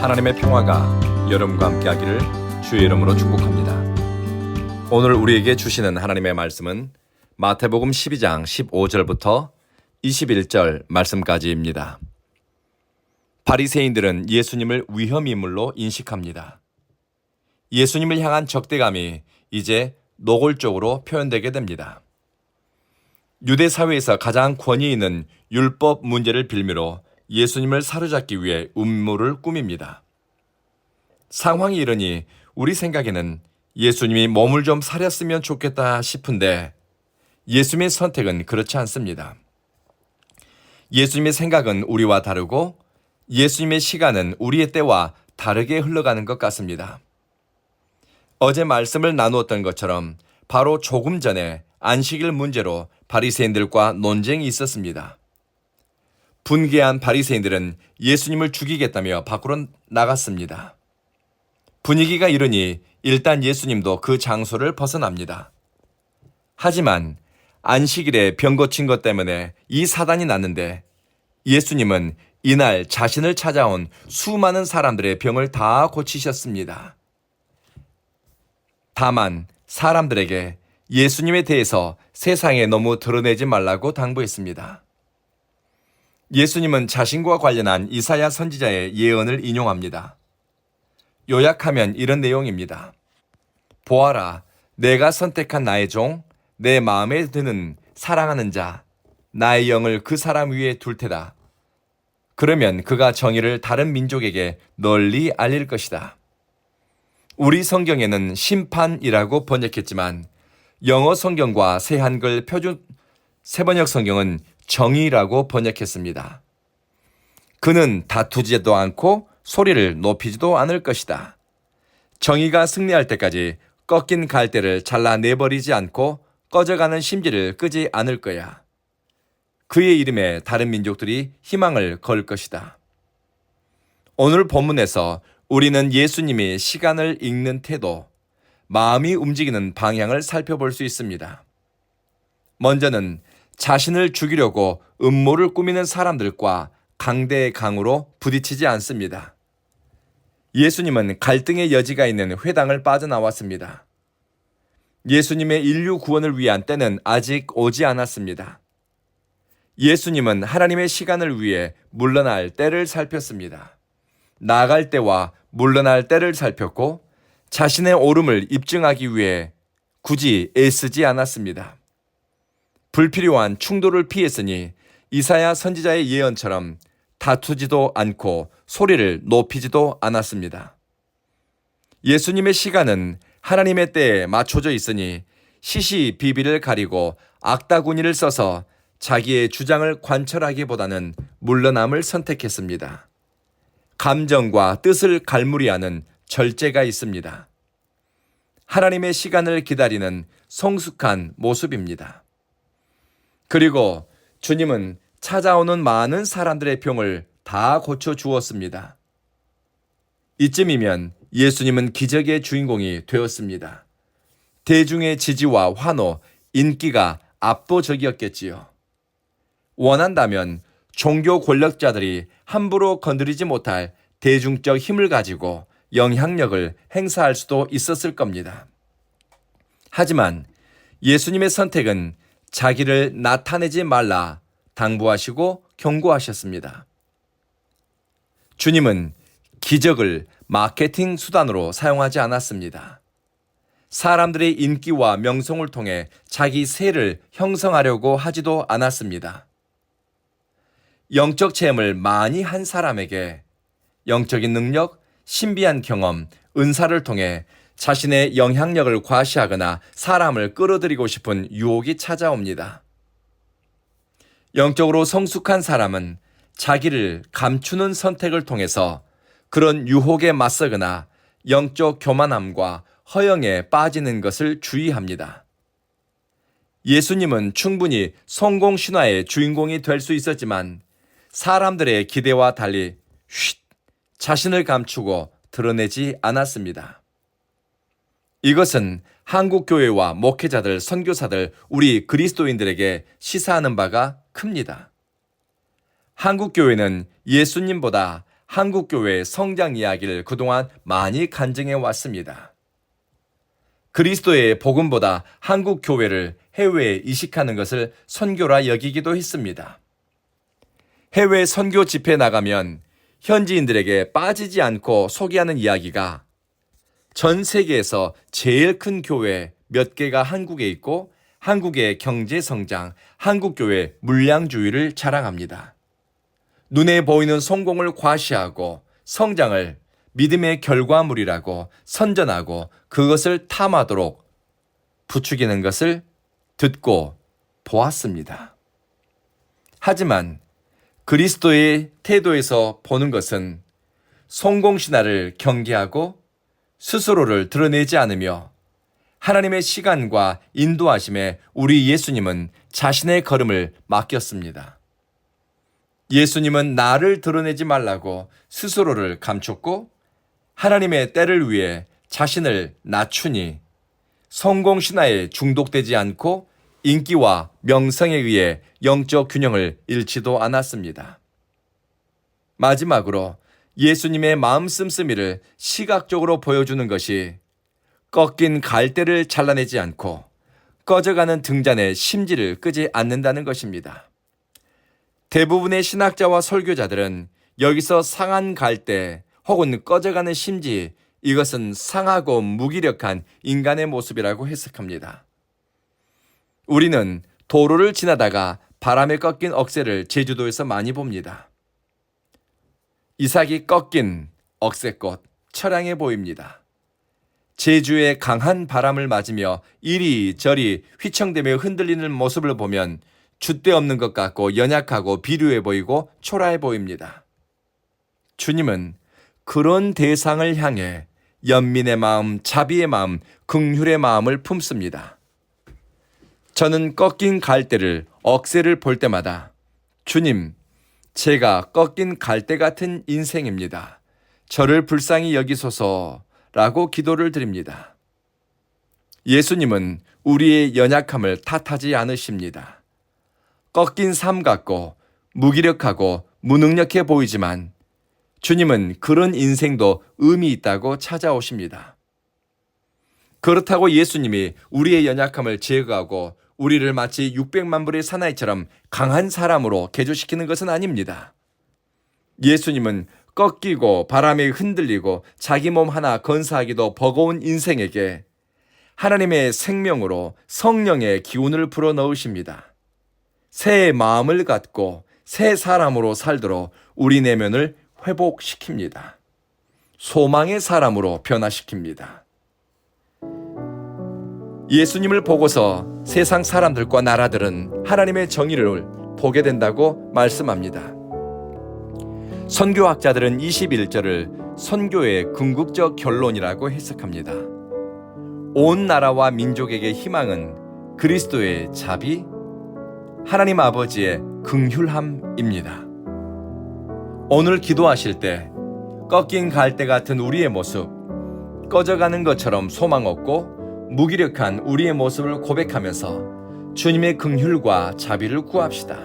하나님의 평화가 여러분과 함께하기를 주의 이름으로 축복합니다. 오늘 우리에게 주시는 하나님의 말씀은 마태복음 12장 15절부터 21절 말씀까지입니다. 바리새인들은 예수님을 위험인물로 인식합니다. 예수님을 향한 적대감이 이제 노골적으로 표현되게 됩니다. 유대 사회에서 가장 권위 있는 율법 문제를 빌미로 예수님을 사로잡기 위해 음모를 꾸밉니다. 상황이 이러니 우리 생각에는 예수님이 몸을 좀 사렸으면 좋겠다 싶은데 예수님의 선택은 그렇지 않습니다. 예수님의 생각은 우리와 다르고 예수님의 시간은 우리의 때와 다르게 흘러가는 것 같습니다. 어제 말씀을 나누었던 것처럼 바로 조금 전에 안식일 문제로 바리새인들과 논쟁이 있었습니다. 분개한 바리새인들은 예수님을 죽이겠다며 밖으로 나갔습니다. 분위기가 이러니 일단 예수님도 그 장소를 벗어납니다. 하지만 안식일에 병 고친 것 때문에 이 사단이 났는데 예수님은 이날 자신을 찾아온 수많은 사람들의 병을 다 고치셨습니다. 다만 사람들에게 예수님에 대해서 세상에 너무 드러내지 말라고 당부했습니다. 예수님은 자신과 관련한 이사야 선지자의 예언을 인용합니다. 요약하면 이런 내용입니다. 보아라, 내가 선택한 나의 종, 내 마음에 드는 사랑하는 자, 나의 영을 그 사람 위에 둘 테다. 그러면 그가 정의를 다른 민족에게 널리 알릴 것이다. 우리 성경에는 심판이라고 번역했지만 영어 성경과 새 한글 표준 세번역 성경은 정의라고 번역했습니다. 그는 다투지도 않고 소리를 높이지도 않을 것이다. 정의가 승리할 때까지 꺾인 갈대를 잘라내버리지 않고 꺼져가는 심지를 끄지 않을 거야. 그의 이름에 다른 민족들이 희망을 걸 것이다. 오늘 본문에서 우리는 예수님이 시간을 읽는 태도, 마음이 움직이는 방향을 살펴볼 수 있습니다. 먼저는 자신을 죽이려고 음모를 꾸미는 사람들과 강대강으로 부딪히지 않습니다. 예수님은 갈등의 여지가 있는 회당을 빠져나왔습니다. 예수님의 인류 구원을 위한 때는 아직 오지 않았습니다. 예수님은 하나님의 시간을 위해 물러날 때를 살폈습니다. 나아갈 때와 물러날 때를 살폈고 자신의 옳음을 입증하기 위해 굳이 애쓰지 않았습니다. 불필요한 충돌을 피했으니 이사야 선지자의 예언처럼 다투지도 않고 소리를 높이지도 않았습니다. 예수님의 시간은 하나님의 때에 맞춰져 있으니 시시비비를 가리고 악다구니를 써서 자기의 주장을 관철하기보다는 물러남을 선택했습니다. 감정과 뜻을 갈무리하는 절제가 있습니다. 하나님의 시간을 기다리는 성숙한 모습입니다. 그리고 주님은 찾아오는 많은 사람들의 병을 다 고쳐주었습니다. 이쯤이면 예수님은 기적의 주인공이 되었습니다. 대중의 지지와 환호, 인기가 압도적이었겠지요. 원한다면 종교 권력자들이 함부로 건드리지 못할 대중적 힘을 가지고 영향력을 행사할 수도 있었을 겁니다. 하지만 예수님의 선택은 자기를 나타내지 말라 당부하시고 경고하셨습니다. 주님은 기적을 마케팅 수단으로 사용하지 않았습니다. 사람들의 인기와 명성을 통해 자기 세를 형성하려고 하지도 않았습니다. 영적 체험을 많이 한 사람에게 영적인 능력, 신비한 경험, 은사를 통해 자신의 영향력을 과시하거나 사람을 끌어들이고 싶은 유혹이 찾아옵니다. 영적으로 성숙한 사람은 자기를 감추는 선택을 통해서 그런 유혹에 맞서거나 영적 교만함과 허영에 빠지는 것을 주의합니다. 예수님은 충분히 성공 신화의 주인공이 될 수 있었지만 사람들의 기대와 달리 자신을 감추고 드러내지 않았습니다. 이것은 한국교회와 목회자들, 선교사들, 우리 그리스도인들에게 시사하는 바가 큽니다. 한국교회는 예수님보다 한국교회의 성장 이야기를 그동안 많이 간증해 왔습니다. 그리스도의 복음보다 한국교회를 해외에 이식하는 것을 선교라 여기기도 했습니다. 해외 선교 집회에 나가면 현지인들에게 빠지지 않고 소개하는 이야기가 전 세계에서 제일 큰 교회 몇 개가 한국에 있고 한국의 경제 성장, 한국교회 물량주의를 자랑합니다. 눈에 보이는 성공을 과시하고 성장을 믿음의 결과물이라고 선전하고 그것을 탐하도록 부추기는 것을 듣고 보았습니다. 하지만 그리스도의 태도에서 보는 것은 성공신화를 경계하고 스스로를 드러내지 않으며 하나님의 시간과 인도하심에 우리 예수님은 자신의 걸음을 맡겼습니다. 예수님은 나를 드러내지 말라고 스스로를 감췄고 하나님의 때를 위해 자신을 낮추니 성공신화에 중독되지 않고 인기와 명성에 의해 영적 균형을 잃지도 않았습니다. 마지막으로 예수님의 마음 씀씀이를 시각적으로 보여주는 것이 꺾인 갈대를 잘라내지 않고 꺼져가는 등잔의 심지를 끄지 않는다는 것입니다. 대부분의 신학자와 설교자들은 여기서 상한 갈대 혹은 꺼져가는 심지, 이것은 상하고 무기력한 인간의 모습이라고 해석합니다. 우리는 도로를 지나다가 바람에 꺾인 억새를 제주도에서 많이 봅니다. 이삭이 꺾인 억새꽃, 처량해 보입니다. 제주의 강한 바람을 맞으며 이리저리 휘청대며 흔들리는 모습을 보면 줏대 없는 것 같고 연약하고 비루해 보이고 초라해 보입니다. 주님은 그런 대상을 향해 연민의 마음, 자비의 마음, 긍휼의 마음을 품습니다. 저는 꺾인 갈대를, 억새를 볼 때마다 주님, 제가 꺾인 갈대 같은 인생입니다. 저를 불쌍히 여기소서라고 기도를 드립니다. 예수님은 우리의 연약함을 탓하지 않으십니다. 꺾인 삶 같고 무기력하고 무능력해 보이지만 주님은 그런 인생도 의미 있다고 찾아오십니다. 그렇다고 예수님이 우리의 연약함을 제거하고 우리를 마치 600만 불의 사나이처럼 강한 사람으로 개조시키는 것은 아닙니다. 예수님은 꺾이고 바람에 흔들리고 자기 몸 하나 건사하기도 버거운 인생에게 하나님의 생명으로 성령의 기운을 불어넣으십니다. 새 마음을 갖고 새 사람으로 살도록 우리 내면을 회복시킵니다. 소망의 사람으로 변화시킵니다. 예수님을 보고서 세상 사람들과 나라들은 하나님의 정의를 보게 된다고 말씀합니다. 선교학자들은 21절을 선교의 궁극적 결론이라고 해석합니다. 온 나라와 민족에게 희망은 그리스도의 자비, 하나님 아버지의 긍휼함입니다. 오늘 기도하실 때 꺾인 갈대 같은 우리의 모습, 꺼져가는 것처럼 소망 없고 무기력한 우리의 모습을 고백하면서 주님의 긍휼과 자비를 구합시다.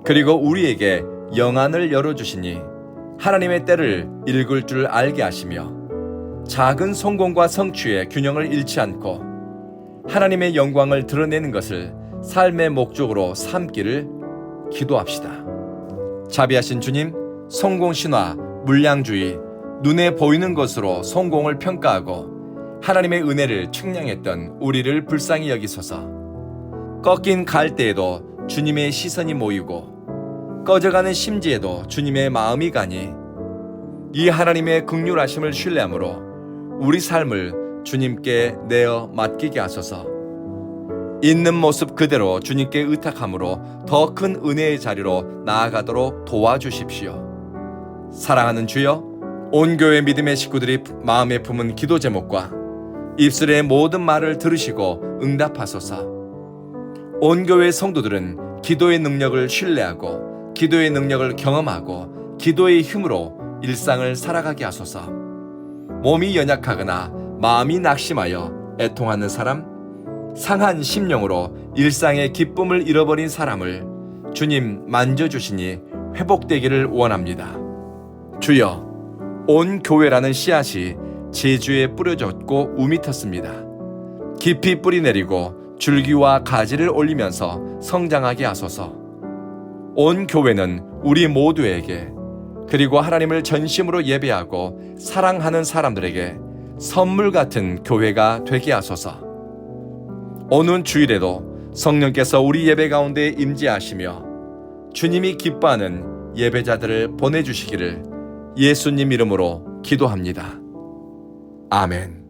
그리고 우리에게 영안을 열어주시니 하나님의 때를 읽을 줄 알게 하시며 작은 성공과 성취의 균형을 잃지 않고 하나님의 영광을 드러내는 것을 삶의 목적으로 삼기를 기도합시다. 자비하신 주님, 성공신화, 물량주의, 눈에 보이는 것으로 성공을 평가하고 하나님의 은혜를 측량했던 우리를 불쌍히 여기소서. 꺾인 갈대에도 주님의 시선이 모이고 꺼져가는 심지에도 주님의 마음이 가니 이 하나님의 긍휼하심을 신뢰함으로 우리 삶을 주님께 내어 맡기게 하소서. 있는 모습 그대로 주님께 의탁함으로 더 큰 은혜의 자리로 나아가도록 도와주십시오. 사랑하는 주여, 온 교회 믿음의 식구들이 마음에 품은 기도 제목과 입술의 모든 말을 들으시고 응답하소서. 온 교회 성도들은 기도의 능력을 신뢰하고 기도의 능력을 경험하고 기도의 힘으로 일상을 살아가게 하소서. 몸이 연약하거나 마음이 낙심하여 애통하는 사람, 상한 심령으로 일상의 기쁨을 잃어버린 사람을 주님 만져주시니 회복되기를 원합니다. 주여, 온 교회라는 씨앗이 제주에 뿌려졌고 우미텄습니다. 깊이 뿌리 내리고 줄기와 가지를 올리면서 성장하게 하소서. 온 교회는 우리 모두에게, 그리고 하나님을 전심으로 예배하고 사랑하는 사람들에게 선물 같은 교회가 되게 하소서. 오는 주일에도 성령께서 우리 예배 가운데 임재하시며 주님이 기뻐하는 예배자들을 보내주시기를 예수님 이름으로 기도합니다. 아멘.